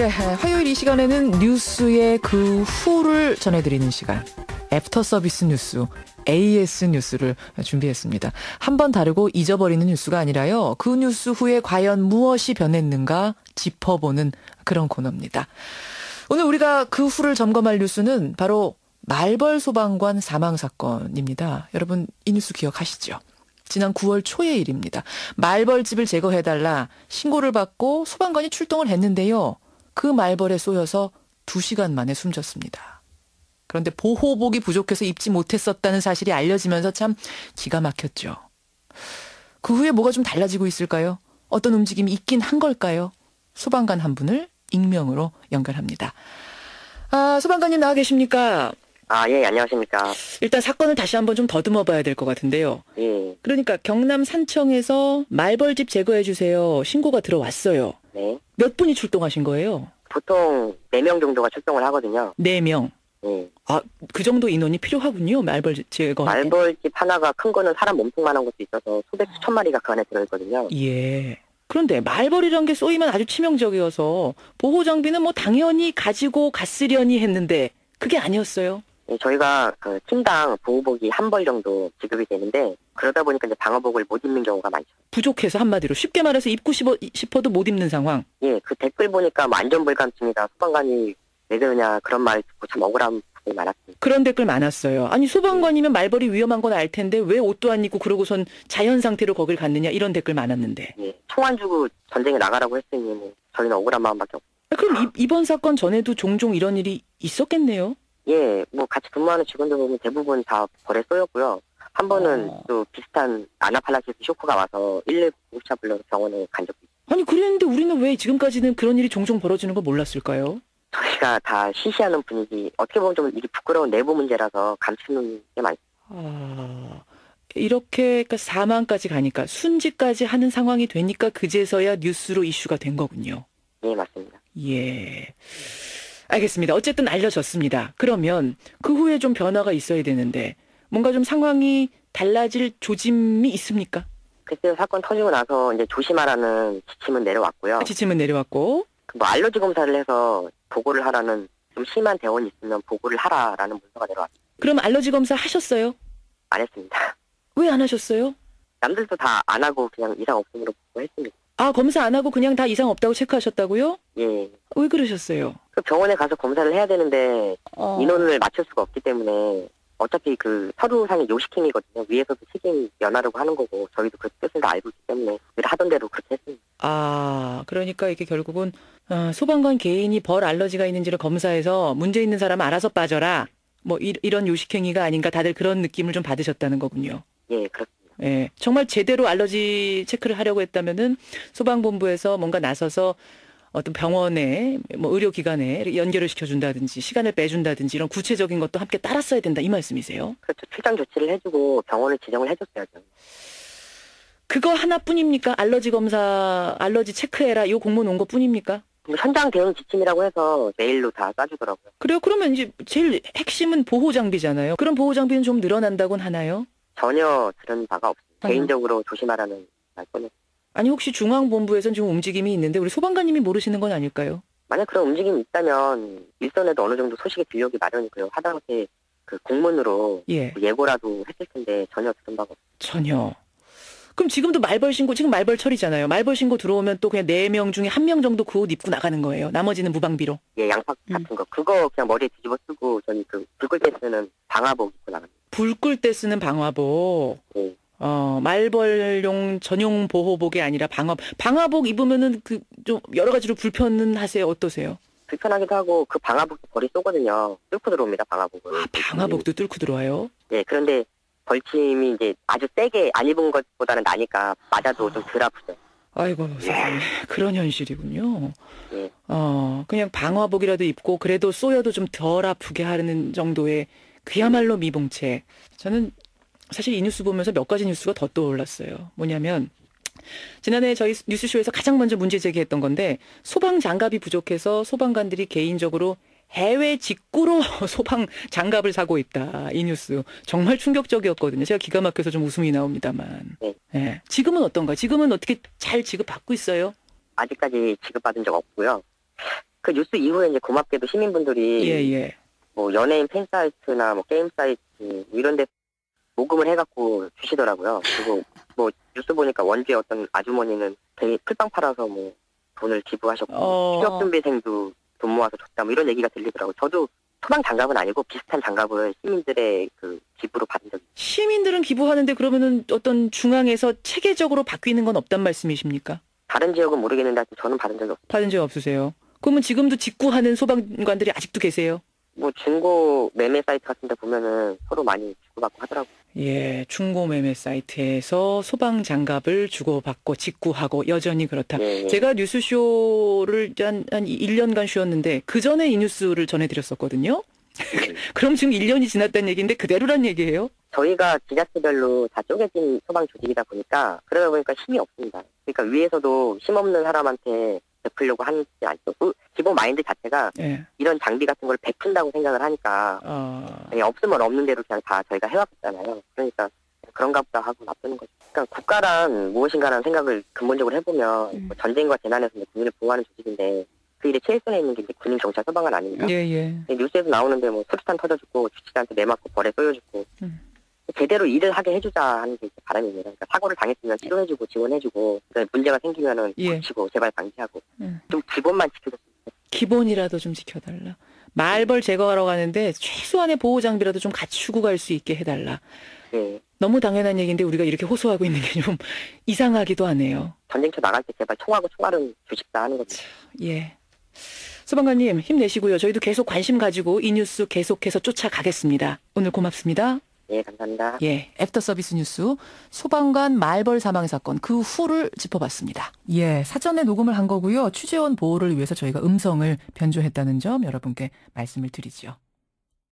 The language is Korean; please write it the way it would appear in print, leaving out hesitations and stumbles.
화요일 이 시간에는 뉴스의 그 후를 전해드리는 시간. 애프터 서비스 뉴스, AS 뉴스를 준비했습니다. 한번 다루고 잊어버리는 뉴스가 아니라요. 그 뉴스 후에 과연 무엇이 변했는가 짚어보는 그런 코너입니다. 오늘 우리가 그 후를 점검할 뉴스는 바로 말벌 소방관 사망 사건입니다. 여러분 이 뉴스 기억하시죠? 지난 9월 초의 일입니다. 말벌집을 제거해달라 신고를 받고 소방관이 출동을 했는데요. 그 말벌에 쏘여서 2시간 만에 숨졌습니다. 그런데 보호복이 부족해서 입지 못했었다는 사실이 알려지면서 참 기가 막혔죠. 그 후에 뭐가 좀 달라지고 있을까요? 어떤 움직임이 있긴 한 걸까요? 소방관 한 분을 익명으로 연결합니다. 소방관님 나와 계십니까? 예, 안녕하십니까. 일단 사건을 다시 한번 좀 더듬어 봐야 될 것 같은데요. 예. 그러니까 경남 산청에서 말벌집 제거해 주세요. 신고가 들어왔어요. 네. 몇 분이 출동하신 거예요? 보통 4명 정도가 출동을 하거든요. 4명. 예. 그 정도 인원이 필요하군요. 말벌 제거. 말벌집 하나가 큰 거는 사람 몸통만한 것도 있어서 수백 수천 마리가 그 안에 들어있거든요. 예. 그런데 말벌이란 게 쏘이면 아주 치명적이어서 보호 장비는 뭐 당연히 가지고 갔으려니 했는데 그게 아니었어요. 예, 저희가 그 팀당 보호복이 한 벌 정도 지급이 되는데 그러다 보니까 이제 방어복을 못 입는 경우가 많죠. 부족해서 한마디로 쉽게 말해서 입고 싶어도 못 입는 상황. 예, 그 댓글 보니까 뭐 안전불감증이다. 소방관이 왜 그러냐 그런 말 듣고 참 억울한 부분이 많았습니다. 그런 댓글 많았어요. 아니 소방관이면 말벌이 위험한 건 알 텐데 왜 옷도 안 입고 그러고선 자연 상태로 거길 갔느냐 이런 댓글 많았는데. 예, 총 안 주고 전쟁에 나가라고 했으니 뭐 저희는 억울한 마음밖에 없어요. 그럼 이번 사건 전에도 종종 이런 일이 있었겠네요? 예, 뭐 같이 근무하는 직원들 보면 대부분 다 벌에 쏘였고요. 한 번은 또 비슷한 아나팔라키스 쇼크가 와서 119 구급차 불러서 병원에 간 적도 있어요. 아니 그랬는데 우리는 왜 지금까지는 그런 일이 종종 벌어지는 걸 몰랐을까요? 저희가 다 시시하는 분위기, 어떻게 보면 좀 이게 부끄러운 내부 문제라서 감추는 게 많습니다. 이렇게 그러니까 사망까지 가니까 순직까지 하는 상황이 되니까 그제서야 뉴스로 이슈가 된 거군요. 예, 맞습니다. 예. 알겠습니다. 어쨌든 알려졌습니다. 그러면 그 후에 좀 변화가 있어야 되는데 뭔가 좀 상황이 달라질 조짐이 있습니까? 그때 사건 터지고 나서 이제 조심하라는 지침은 내려왔고요. 지침은 내려왔고. 뭐 알러지 검사를 해서 보고를 하라는 좀 심한 대원이 있으면 보고를 하라라는 문서가 내려왔습니다. 그럼 알러지 검사 하셨어요? 안 했습니다. 왜 안 하셨어요? 남들도 다 안 하고 그냥 이상 없음으로 보고했습니다. 검사 안 하고 그냥 다 이상 없다고 체크하셨다고요? 예. 왜 그러셨어요? 그 병원에 가서 검사를 해야 되는데 인원을 맞출 수가 없기 때문에 어차피 그 서류상의 요식행위거든요. 위에서도 책임 면하려고 하는 거고 저희도 그 뜻을 다 알고 있기 때문에 늘 하던 대로 그렇게 했습니다. 그러니까 이게 결국은 소방관 개인이 벌 알러지가 있는지를 검사해서 문제 있는 사람 알아서 빠져라. 뭐 이런 요식행위가 아닌가 다들 그런 느낌을 좀 받으셨다는 거군요. 예, 그렇습니다. 예, 정말 제대로 알러지 체크를 하려고 했다면은 소방본부에서 뭔가 나서서 어떤 병원에 뭐 의료기관에 연결을 시켜준다든지 시간을 빼준다든지 이런 구체적인 것도 함께 따랐어야 된다 이 말씀이세요? 그렇죠. 출장 조치를 해주고 병원을 지정을 해줬어야죠. 그거 하나뿐입니까? 알러지 검사, 알러지 체크해라 요 공문 온 것뿐입니까? 현장 대응 지침이라고 해서 메일로 다 쏴주더라고요. 그래요? 그러면 이제 제일 핵심은 보호 장비잖아요. 그럼 보호 장비는 좀 늘어난다곤 하나요? 전혀 들은 바가 없습니다. 개인적으로 조심하라는 말씀을. 아니 혹시 중앙본부에서는 지금 움직임이 있는데 우리 소방관님이 모르시는 건 아닐까요? 만약 그런 움직임이 있다면 일선에도 어느 정도 소식이 들려오기 마련이고요. 하다못해 그 공문으로 예고라도 했을 텐데 전혀 들은 바가 없습니다. 전혀. 그럼 지금도 말벌 신고, 지금 말벌철이잖아요. 말벌 신고 들어오면 또 그냥 4명 중에 1명 정도 그 옷 입고 나가는 거예요. 나머지는 무방비로. 예, 양파 같은 거. 그거 그냥 머리에 뒤집어 쓰고 저희 그 불 끌 때 쓰는 방화복 입고 나갑니다. 불 끌 때 쓰는 방화복. 예. 말벌용 전용 보호복이 아니라 방화복 입으면은 그 좀 여러 가지로 불편은 하세요? 어떠세요? 불편하기도 하고 그 방화복도 벌이 쏘거든요. 뚫고 들어옵니다, 방화복을. 방화복도 뚫고 들어와요? 예, 그런데 벌침이 이제 아주 세게 안 입은 것보다는 나니까 맞아도 좀 덜 아프죠. 아이고, 세상에. 그런 현실이군요. 예. 그냥 방화복이라도 입고 그래도 쏘여도 좀 덜 아프게 하는 정도의 그야말로 미봉책. 저는 사실 이 뉴스 보면서 몇 가지 뉴스가 더 떠올랐어요. 뭐냐면 지난해 저희 뉴스쇼에서 가장 먼저 문제 제기했던 건데 소방 장갑이 부족해서 소방관들이 개인적으로 해외 직구로 소방 장갑을 사고 있다. 이 뉴스 정말 충격적이었거든요. 제가 기가 막혀서 좀 웃음이 나옵니다만. 네. 지금은 어떤가? 지금은 어떻게 잘 지급받고 있어요? 아직까지 지급받은 적 없고요. 그 뉴스 이후에 이제 고맙게도 시민분들이 예. 뭐 연예인 팬 사이트나 뭐 게임 사이트 뭐 이런 데 모금을 해갖고 주시더라고요. 그리고 뭐 뉴스 보니까 원주의 어떤 아주머니는 되게 풀빵 팔아서 뭐 돈을 기부하셨고 취업준비생도 돈 모아서 줬다 뭐 이런 얘기가 들리더라고요. 저도 소방 장갑은 아니고 비슷한 장갑을 시민들의 그 기부로 받은 적이 있어요. 시민들은 기부하는데 그러면은 어떤 중앙에서 체계적으로 바뀌는 건 없단 말씀이십니까? 다른 지역은 모르겠는데 저는 받은 적이 없어요. 받은 적 없으세요? 그러면 지금도 직구하는 소방관들이 아직도 계세요? 뭐 중고 매매 사이트 같은 데 보면은 서로 많이 주고받고 하더라고요. 예, 중고 매매 사이트에서 소방 장갑을 주고받고 직구하고 여전히 그렇다. 예. 제가 뉴스쇼를 한 1년간 쉬었는데 그 전에 이 뉴스를 전해드렸었거든요. 그럼 지금 1년이 지났다는 얘기인데 그대로란 얘기예요? 저희가 지자체별로 다 쪼개진 소방 조직이다 보니까 그러다 보니까 힘이 없습니다. 그러니까 위에서도 힘없는 사람한테 베풀려고 하지 않죠. 그 기본 마인드 자체가 예. 이런 장비 같은 걸 베푼다고 생각을 하니까 그냥 없으면 없는 대로 그냥 다 저희가 해왔잖아요. 그러니까 그런가 보다 하고 놔두는 거죠. 그러니까 국가란 무엇인가라는 생각을 근본적으로 해보면 뭐 전쟁과 재난에서 국민을 보호하는 조직인데 그 일에 최일선에 있는 게 이제 군인, 경찰, 소방관 아닙니까? 예. 뉴스에서 나오는데 뭐 수류탄 터져주고 주치자한테 내맞고 벌에 쏘여주고 제대로 일을 하게 해주자 하는 게 이제 바람입니다. 그러니까 사고를 당했으면 치료해주고 지원해주고 그러니까 문제가 생기면은 고치고 제발 방지하고 좀 기본만 지켜줬으면 좋겠어요. 기본이라도 좀 지켜달라. 말벌 제거하러 가는데 최소한의 보호 장비라도 좀 갖추고 갈 수 있게 해달라. 네. 너무 당연한 얘기인데 우리가 이렇게 호소하고 있는 게 좀 이상하기도 하네요. 전쟁터 나갈 때 제발 총하고 총알은 주십사 하는 거죠. 예. 소방관님 힘내시고요. 저희도 계속 관심 가지고 이 뉴스 계속해서 쫓아가겠습니다. 오늘 고맙습니다. 예, 감사합니다. 예, 애프터 서비스 뉴스 소방관 말벌 사망 사건 그 후를 짚어봤습니다. 예, 사전에 녹음을 한 거고요. 취재원 보호를 위해서 저희가 음성을 변조했다는 점 여러분께 말씀을 드리죠.